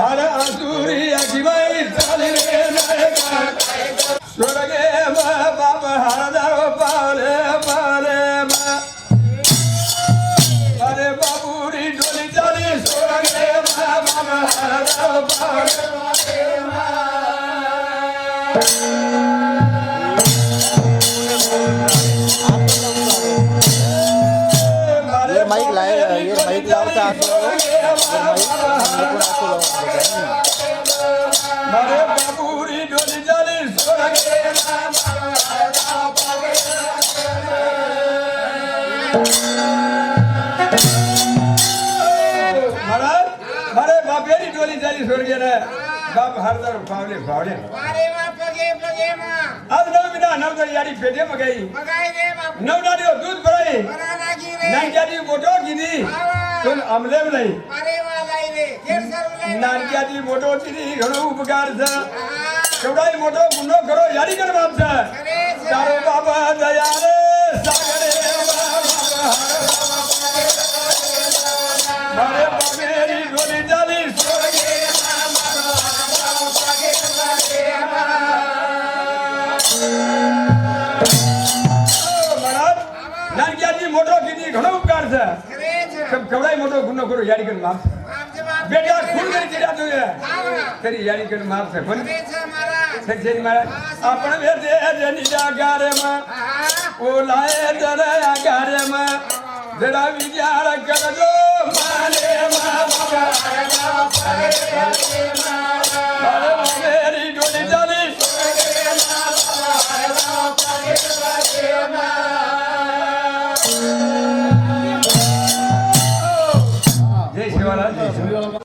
हर आसुरी अजीबाई चाली रे नयका स्वर्गे बाप हरदार पाले पाले अरे बाबूरी डोली चाली स्वर्गे बाप हरदार पाले माइक लाए ये माइक लावता मारे बाबूरी डोली चाली स्वर्गे महाराज मारे बापेरी डोली चाली स्वर्गे ने बाप हरदर फावले फावले अरे बाप पगे मां आज नव बिना नव तो यारी पेटे मगाई दे बाप नव डालियो दूध भराई बना लागी रे नानक्याची मोटो कीधी पण आमले नाही अरे वा लाई रे घेर सरू लाई नानक्याची मोटो कीधी घणो उपकार छ केवढाही मोठो गुन्हो करो यारी कर बाप छ तारो बाबा दया रे सागरे मारे बाबेरी डोली चाली स्वर्गे महाराज नानक्याची मोटो कीधी घणो उपकार छ केवढाही मोठो गुन्हो करो यारी कर बाप बेटा खून करी दिला तुझे तरी यारी कर माफ से पण सच्चे महाराज आपण वेदे जनी जागारे मा ओलाए दरया गारे मा जरा विचार करजो माने मा बाबा